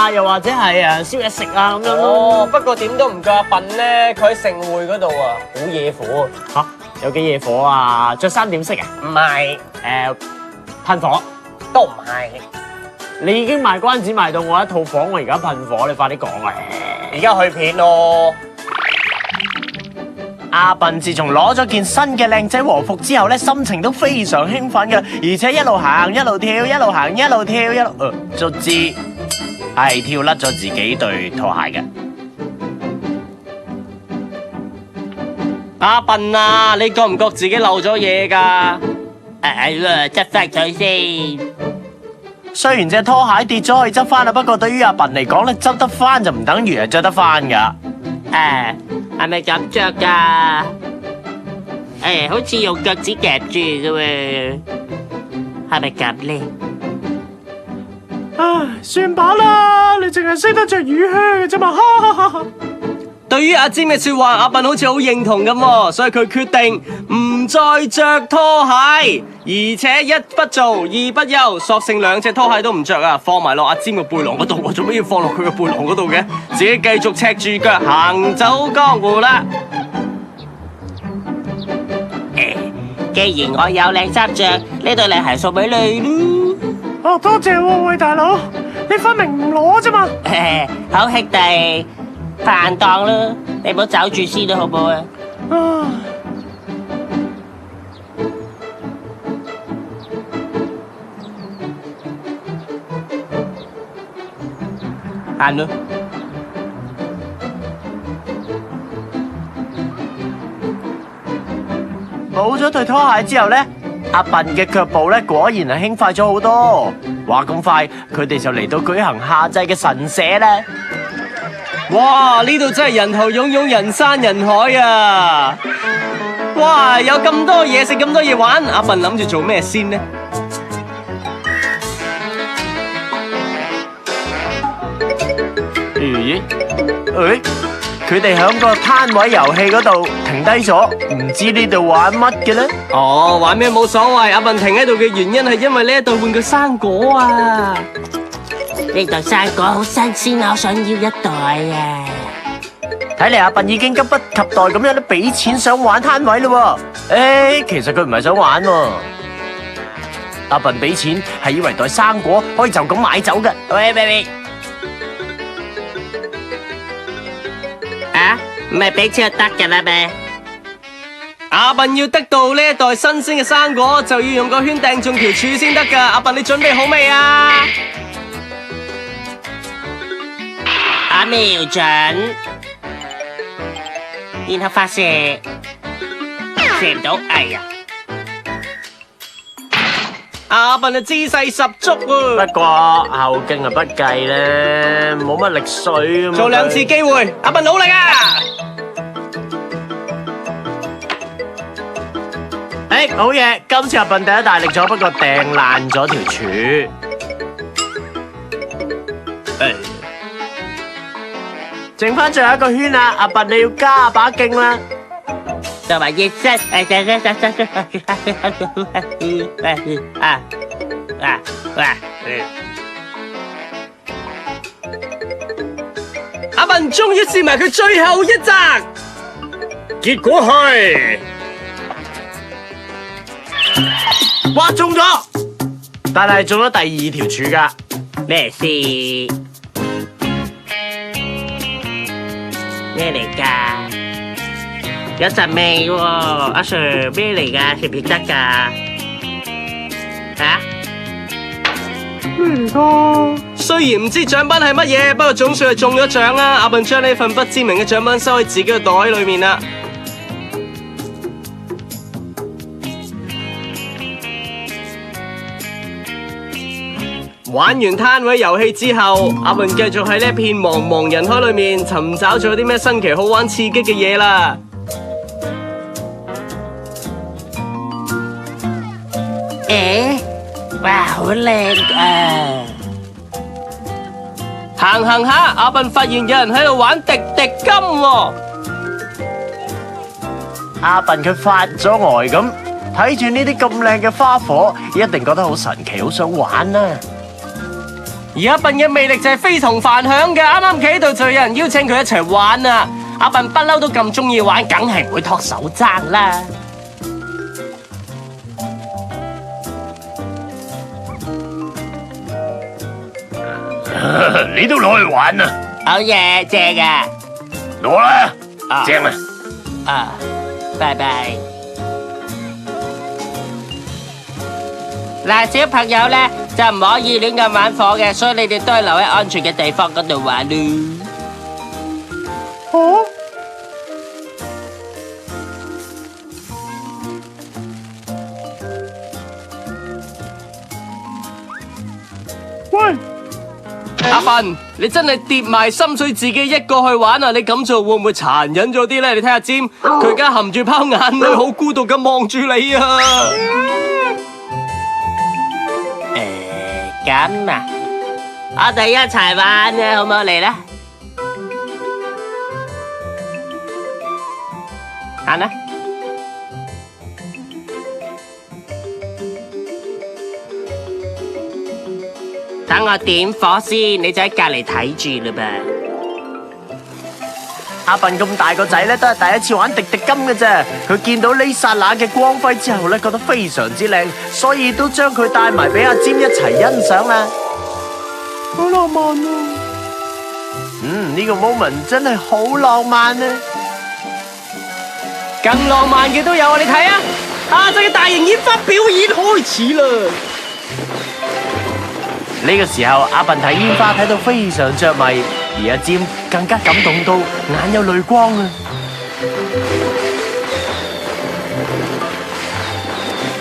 啊，又或者係燒嘢食啊咁樣咯。哦，不過點都唔夠阿笨咧，佢喺盛會嗰度啊，好野火嚇，有幾野火啊？着衫點色啊？唔係，噴火。都唔係。你已經賣關子賣到我一套房，我而家噴火，你快啲講啊！而家去片咯。阿笨自從攞咗件新嘅靚仔和服之後咧，心情都非常興奮嘅，而且一路行一路跳，一路行一路跳，一路卒之係跳甩咗自己對拖鞋嘅。阿笨啊，你覺唔覺自己漏咗嘢㗎？執翻佢先。雖然隻拖鞋跌咗可以執翻啦，不過對於阿笨嚟講咧，執得翻就唔等於係着得翻噶。係咪咁着噶？好似用腳趾夾住嘅喎，係咪咁咧？唉，算罷啦，你淨係識得着雨靴嘅啫嘛，哈哈哈！對於阿尖嘅說話，阿笨好似好認同咁喎，所以佢決定唔再着拖鞋，而且一不做二不休，索性兩隻拖鞋都唔着啊，放埋落阿尖嘅背囊嗰度。我做咩要放落佢嘅背囊嗰度嘅？自己繼續赤住腳行走江湖啦。既然我有靚衫着，呢對靚鞋送俾你咯。哦，多謝喎，喂大佬，你分明唔攞啫嘛。好兄弟，飯檔啦，你唔好走住先啦，好唔好啊？行咯。冇咗對拖鞋之後呢，阿笨嘅腳步咧果然係輕快咗好多。話咁快，佢哋就嚟到舉行夏祭嘅神社啦。哇！呢度真係人頭湧湧，人山人海啊！哇！有咁多嘢食，咁多嘢玩，阿笨諗住做咩先呢？咦？佢哋響個攤位遊戲嗰度停低咗，唔知呢度玩乜嘅呢？哦，玩咩冇所謂。阿笨停喺度嘅原因係因為呢一度玩具生果啊！呢袋生果好新鮮啊，我想要一袋啊！睇嚟阿笨已經急不及待咁樣都俾錢想玩攤位咯喎。其實佢唔係想玩喎。阿笨俾錢係以為袋生果可以就咁買走嘅。喂！啊，唔係俾錢就得㗎啦咩？阿笨要得到呢一袋新鮮嘅生果，就要用個圈掟中條柱先得㗎。阿笨，你準備好未啊？我瞄準，然後發射，射唔到，哎呀！阿笨嘅姿勢十足喎。不過後勁不計咧，冇乜力水咁。做兩次機會，阿笨努力啊！好嘢！今次阿笨第一大力咗，不過掟爛咗條柱。剩翻最後一個圈啦，阿笨你要加把勁啦。同埋熱身，阿笨終於試埋佢最後一擲，結果係哇中咗，但係中咗第二條柱噶。咩事？咩嚟噶？有陣味喎，阿 Sir 咩嚟噶？食唔食得噶？啊？咩嚟噶？雖然唔知獎品係乜嘢，不過總算係中咗獎啊！阿笨將呢份不知名嘅獎品收喺自己嘅袋裏面啦。玩完攤位遊戲之後，阿笨繼續喺呢一片茫茫人海裏面尋找咗啲咩新奇好玩刺激嘅嘢啦。哇，好靚啊！行下，阿笨發現有人喺度玩滴滴金喎。阿笨佢發咗呆咁睇住呢啲咁靚嘅花火，一定覺得好神奇，好想玩啊！而阿笨嘅魅力就係非同凡響嘅，啱啱企喺度就有人邀請佢一齊玩啊！阿笨不嬲都咁中意玩，梗係唔會托手踭啦。你都攞去玩啊！好嘢，正啊！攞啦，正啊！啊，拜拜。嗱，小朋友咧就唔可以亂咁玩火嘅，所以你哋都係留喺安全嘅地方嗰度玩咯。喂，阿笨，你真係跌埋心水自己一個去玩啊！你咁做會唔會殘忍咗啲咧？你睇下尖，佢而家含住泡眼淚，好孤獨咁望住你啊！咁啊，我哋一齊玩啊，好唔好嚟啦？行啦。等我點火先，你就喺隔籬睇住啦噃。阿笨咁大個仔咧，都係第一次玩滴滴金嘅啫。佢見到呢剎那嘅光輝之後咧，覺得非常之靚，所以都將佢帶埋俾阿尖一齊欣賞啦。好浪漫啊！呢個 moment 真係好浪漫啊！更浪漫嘅都有啊！你睇啊，下晝嘅大型煙花表演開始啦！呢個時候，阿笨睇煙花睇到非常着迷，而阿尖更加感動到眼有淚光啊！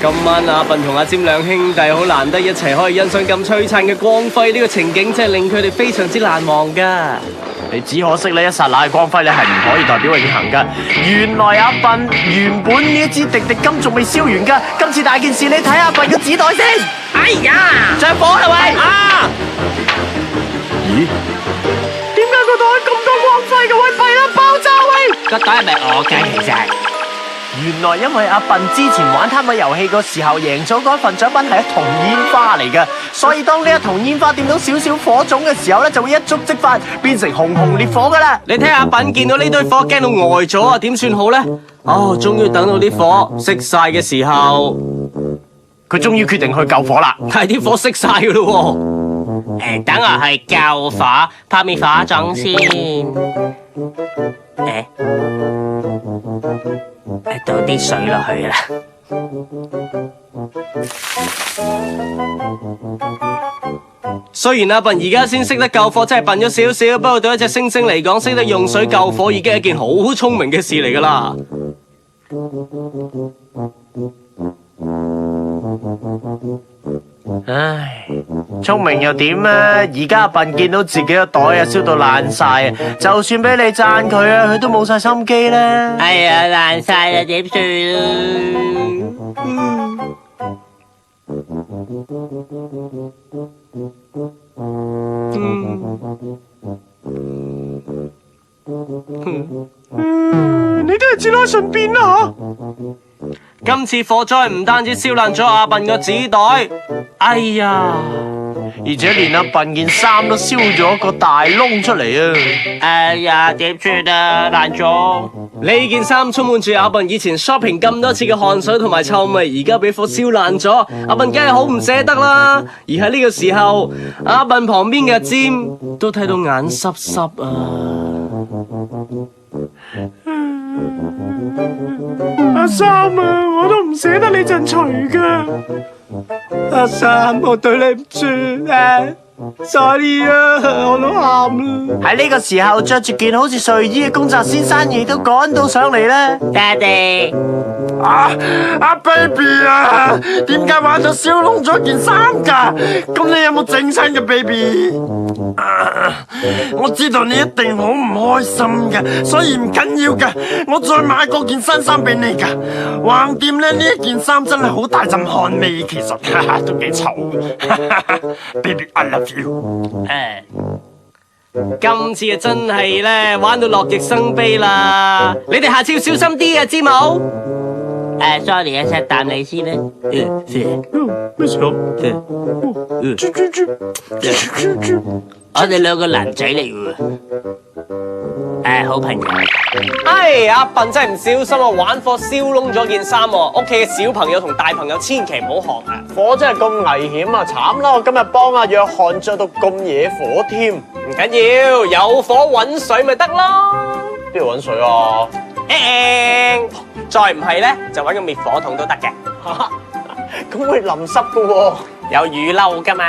今晚阿笨同阿尖兩兄弟好難得一齊可以欣賞咁璀璨嘅光輝，呢個情景真係令佢哋非常之難忘噶。你只可惜呢一剎那嘅光輝咧係唔可以代表永恆噶。原來阿笨原本呢一支滴滴金仲未燒完噶，今次大件事你睇阿笨嘅紙袋先。哎呀，着火啦喂！啊！咦？點解個袋咁多光輝嘅？喂，弊啦，爆炸喂！個袋係咪我嘅？其實原來因為阿笨之前玩貪位遊戲個時候贏咗嗰份獎品係一筒煙花嚟嘅，所以當呢一筒煙花掂到少少火種嘅時候咧，就會一觸即發，變成紅紅烈火噶啦。你睇下阿笨見到呢堆火驚到呆咗啊，點算好呢？哦，終於等到啲火熄晒嘅時候，佢終於決定去救火啦。但係啲火熄晒噶咯等我去救火，撲滅火種先。倒啲水落去啦。雖然阿笨而家先識得救火，真係笨咗少少，不過對一隻猩猩嚟講，識得用水救火已經係一件好聰明嘅事嚟噶啦。唉，聰明又點啊？而家阿笨見到自己個袋啊燒到爛晒啊，就算俾你讚佢啊，佢都冇晒心機啦。哎呀，爛晒啦，點算你都係自拉順便啦今次火災唔單止燒爛咗阿笨個紙袋，哎呀，而且連阿笨件衫都燒咗個大窿出嚟啊！哎呀，點算啊？爛咗。呢件衫充滿住阿笨以前 shopping 咁多次嘅汗水同埋臭味，而家俾火燒爛咗，阿笨梗係好唔捨得啦。而喺呢個時候，阿笨旁邊嘅尖都睇到眼濕濕啊！阿三啊，我都唔捨得你陣除噶。阿三，我對你唔住啊 ，sorry 啊，我都喊啦。喺呢個時候，着住件好似睡衣嘅公澤先生亦都趕到上嚟啦。爹哋，阿 baby 啊，點解玩咗燒窿咗件衫噶？咁你有冇整親嘅 baby？我知道你一定好唔開心嘅，所以唔緊要噶，我再買嗰件新衫俾你噶。橫掂咧，呢一件衫真係好大陣汗味，其實都幾臭嘅。baby I love you。今次啊真係咧玩到樂極生悲啦！你哋下次要小心啲啊，知冇？ sorry 啊，錫啖你先啦。咩事啊？我哋兩個男仔嚟嘅喎，好朋友。唉，阿笨真係唔小心啊，玩火燒窿咗件衫喎。屋企嘅小朋友同大朋友千祈唔好學啊！火真係咁危險啊！慘啦，我今日幫阿約翰着到咁惹火添。唔緊要，有火揾水咪得咯。邊度揾水啊？再唔係咧，就揾個滅火筒都得嘅。咁會淋濕噶喎。有雨褸噶嘛？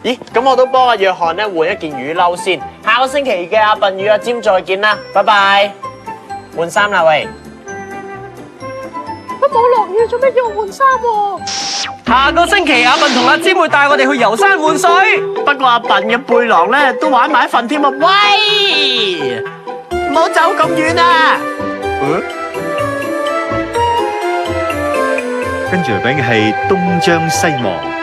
咦，咁我都幫阿約翰咧換一件雨褸先。下個星期嘅阿笨與阿尖再見啦，拜拜。換衫啦喂。都冇落雨，做咩叫我換衫喎？下個星期阿笨同阿尖會帶我哋去遊山玩水。不過阿笨嘅背囊咧都玩埋一份添啊！喂，唔好走咁遠啊！跟住嚟緊嘅係東張西望。